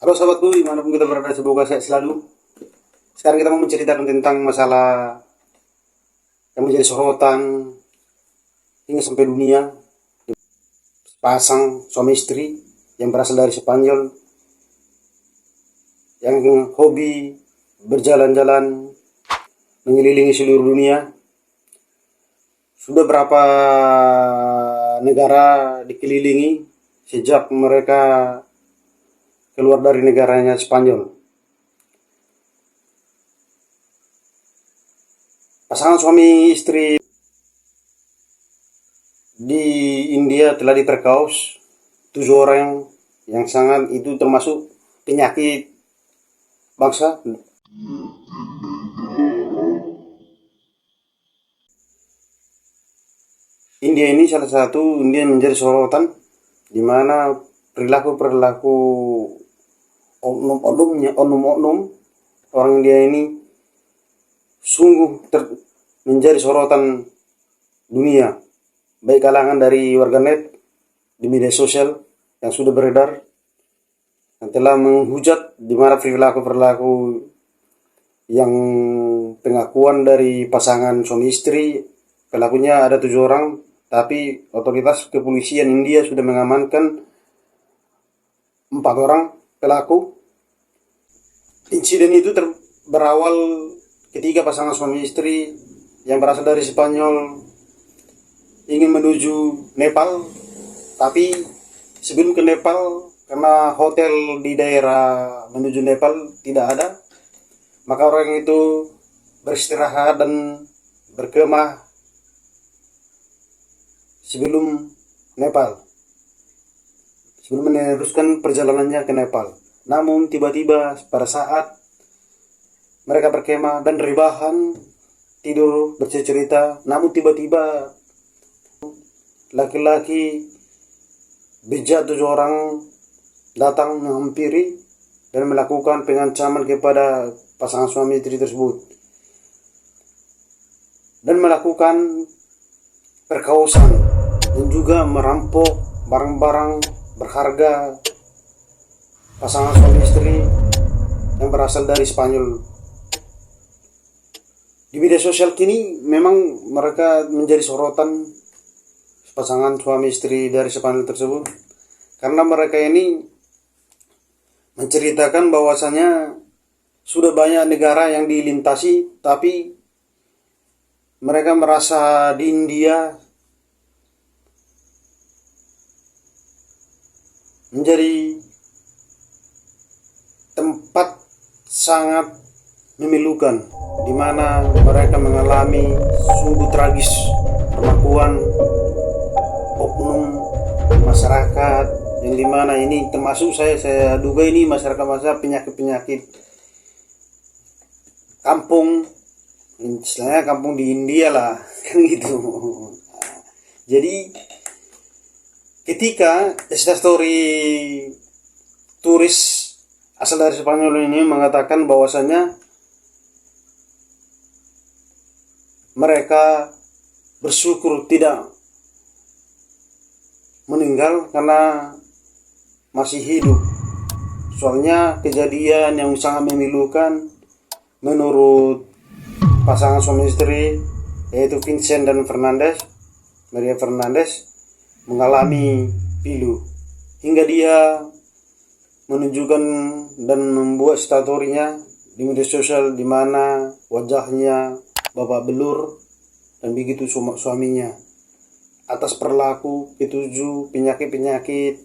Halo sahabatku, dimanapun kita berada, semoga sehat selalu. Sekarang kita mau menceritakan tentang masalah yang menjadi sorotan hingga sampai dunia. Pasang suami istri yang berasal dari Spanyol, yang hobi berjalan-jalan mengelilingi seluruh dunia. Sudah berapa negara dikelilingi sejak mereka keluar dari negaranya Spanyol. Pasangan suami istri di India telah diperkaos 7 orang yang sangat itu termasuk penyakit bangsa. India ini salah satu India menjadi sorotan di mana perilaku oknum orang India ini sungguh menjadi sorotan dunia, baik kalangan dari warganet di media sosial yang sudah beredar yang telah menghujat di mana perilaku yang pengakuan dari pasangan suami istri. Pelakunya ada 7 orang, tapi otoritas kepolisian India sudah mengamankan 4 orang pelaku. Insiden itu berawal ketika pasangan suami istri yang berasal dari Spanyol ingin menuju Nepal, tapi sebelum ke Nepal, karena hotel di daerah menuju Nepal tidak ada, maka orang itu beristirahat dan berkemah sebelum meneruskan perjalanannya ke Nepal. Namun tiba-tiba pada saat mereka berkemah dan rebahan, tidur bercerita, namun tiba-tiba laki-laki bejat 7 orang datang menghampiri dan melakukan pengancaman kepada pasangan suami istri tersebut dan melakukan perkosaan dan juga merampok barang-barang berharga pasangan suami istri yang berasal dari Spanyol. Di media sosial kini memang mereka menjadi sorotan pasangan suami istri dari Spanyol tersebut, karena mereka ini menceritakan bahwasanya sudah banyak negara yang dilintasi, tapi mereka merasa di India menjadi tempat sangat memilukan, di mana mereka mengalami sungguh tragis perlakuan oknum masyarakat, yang dimana ini termasuk saya duga ini masyarakat penyakit kampung, istilahnya kampung di India lah kan gitu. Jadi ketika instastory turis asal dari Spanyol ini mengatakan bahwasanya mereka bersyukur tidak meninggal karena masih hidup. Soalnya kejadian yang sangat memilukan menurut pasangan suami istri, yaitu Vincent dan Maria Fernandez, mengalami pilu hingga dia menunjukkan dan membuat statorinya di media sosial di mana wajahnya babak belur dan begitu suaminya atas perilaku ketujuh penyakit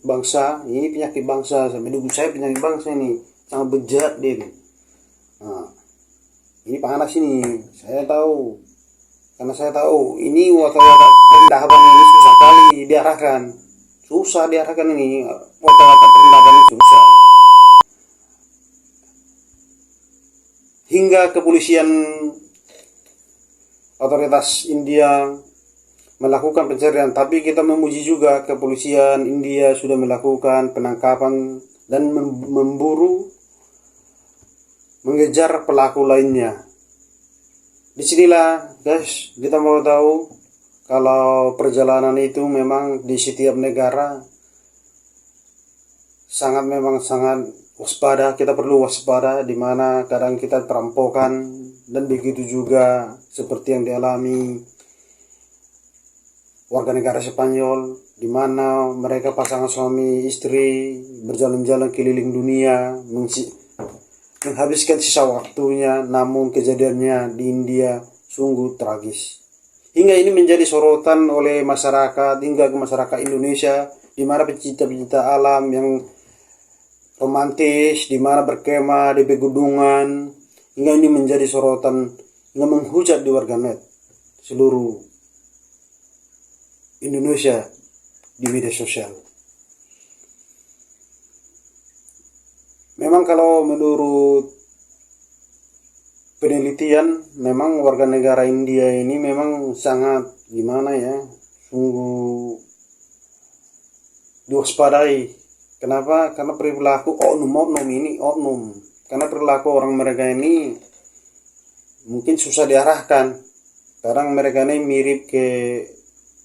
bangsa. Ini penyakit bangsa, sampai dulu saya penyakit bangsa ini sangat bejat dia. Nah, ini panas ini, saya tahu, karena saya tahu ini wata-wata perindahkan ini susah diarahkan ini, wata-wata perindahkan ini susah. Hingga kepolisian otoritas India melakukan pencarian, tapi kita memuji juga kepolisian India sudah melakukan penangkapan dan mengejar pelaku lainnya. Disinilah guys, kita mau tahu kalau perjalanan itu memang di setiap negara sangat waspada, kita perlu waspada di mana kadang kita perampokan, dan begitu juga seperti yang dialami warga negara Spanyol, di mana mereka pasangan suami istri berjalan-jalan keliling dunia menghabiskan sisa waktunya, namun kejadiannya di India sungguh tragis. Hingga ini menjadi sorotan oleh masyarakat, hingga ke masyarakat Indonesia, di mana pecinta-pecinta alam yang romantis, di mana berkemah di pegunungan, hingga ini menjadi sorotan, hingga menghujat di warganet seluruh Indonesia di media sosial. Memang kalau menurut penelitian, memang warga negara India ini memang sangat gimana ya, sungguh diwaspadai. Kenapa? Karena perilaku oknum. Karena perilaku orang mereka ini mungkin susah diarahkan. Kadang mereka ini mirip ke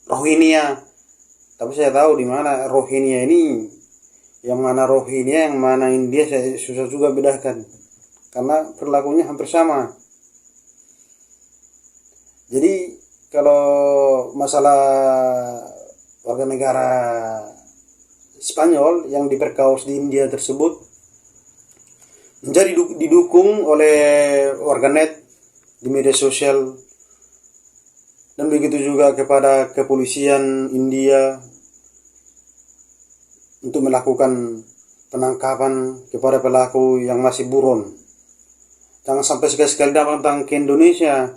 Rohingya. Tapi saya tahu di mana Rohingya ini, yang mana Rohingya, yang mana India, saya susah juga bedakan. Karena perilakunya hampir sama. Jadi kalau masalah warga negara Spanyol yang diperkaos di India tersebut menjadi didukung oleh warganet di media sosial, dan begitu juga kepada kepolisian India untuk melakukan penangkapan kepada pelaku yang masih buron. Jangan sampai sekali-sekali datang ke Indonesia.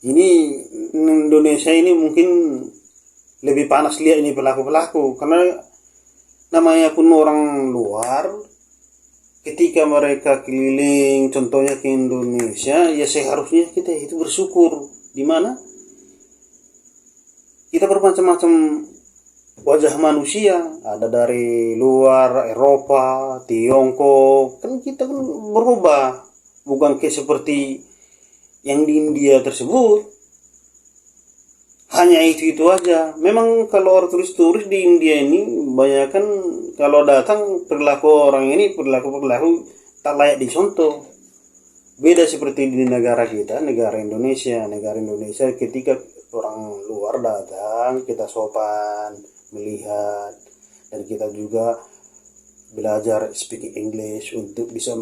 Indonesia ini mungkin lebih panas lihat ini pelaku-pelaku, karena namanya pun orang luar, ketika mereka keliling contohnya ke Indonesia, ya seharusnya kita itu bersyukur, di mana kita bermacam-macam wajah manusia, ada dari luar Eropa, Tiongkok, kan kita kan berubah, bukan kayak seperti yang di India tersebut. Hanya itu aja. Memang kalau orang turis di India ini banyak kan, kalau datang perilaku orang ini perilaku tak layak dicontoh. Beda seperti di negara kita, negara Indonesia. Negara Indonesia ketika orang luar datang, kita sopan, melihat, dan kita juga belajar speaking English untuk bisa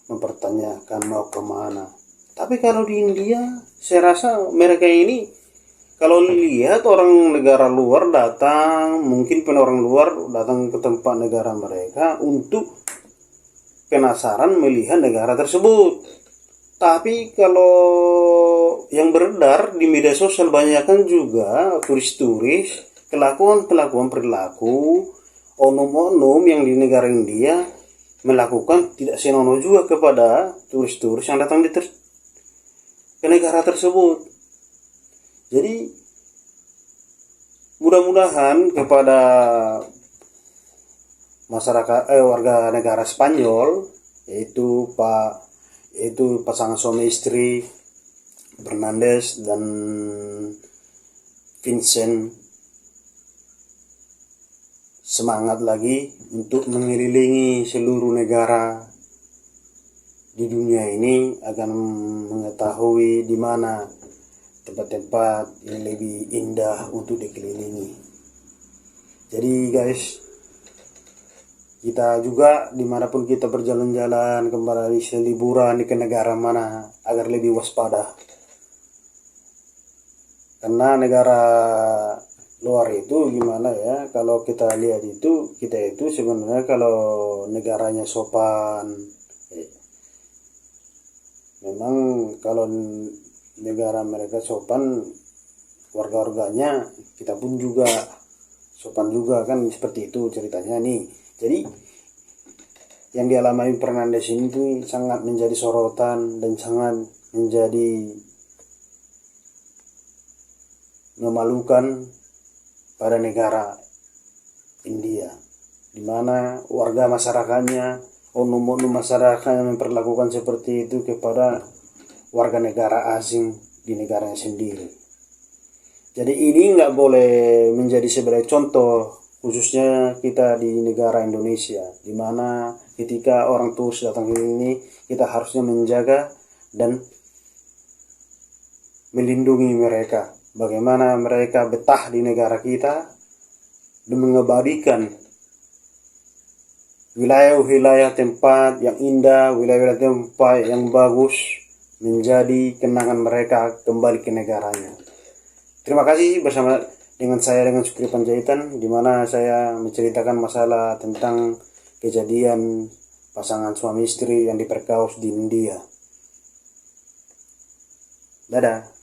mempertanyakan mau kemana. Tapi kalau di India, saya rasa mereka ini, kalau lihat orang negara luar datang, mungkin orang luar datang ke tempat negara mereka untuk penasaran melihat negara tersebut. Tapi kalau yang beredar di media sosial banyak kan juga turis-turis, kelakuan perilaku oknum-oknum yang di negara India melakukan tidak senonoh juga kepada turis-turis yang datang ke negara tersebut. Jadi mudah-mudahan kepada masyarakat warga negara Spanyol, yaitu pasangan suami istri Fernandes dan Vincent, semangat lagi untuk mengelilingi seluruh negara di dunia ini agar mengetahui di mana tempat-tempat yang lebih indah untuk dikelilingi. Jadi guys, kita juga dimanapun kita berjalan-jalan, kembali liburan ke negara mana, agar lebih waspada. Karena negara luar itu gimana ya, kalau kita lihat itu, kita itu sebenarnya kalau negaranya sopan, memang kalau negara mereka sopan, warga-warganya kita pun juga sopan juga kan, seperti itu ceritanya nih. Jadi yang dialami Fernandes ini tuh sangat menjadi sorotan dan sangat menjadi memalukan pada negara India, di mana warga masyarakatnya, oknum-oknum masyarakat yang memperlakukan seperti itu kepada warga negara asing di negaranya sendiri. Jadi ini nggak boleh menjadi sebagai contoh khususnya kita di negara Indonesia, di mana ketika orang turis datang ke sini, kita harusnya menjaga dan melindungi mereka. Bagaimana mereka betah di negara kita dan mengabadikan wilayah-wilayah tempat yang indah, wilayah-wilayah tempat yang bagus menjadi kenangan mereka kembali ke negaranya. Terima kasih bersama dengan saya dengan Sukri Panjaitan, di mana saya menceritakan masalah tentang kejadian pasangan suami istri yang diperkaos di India. Dadah.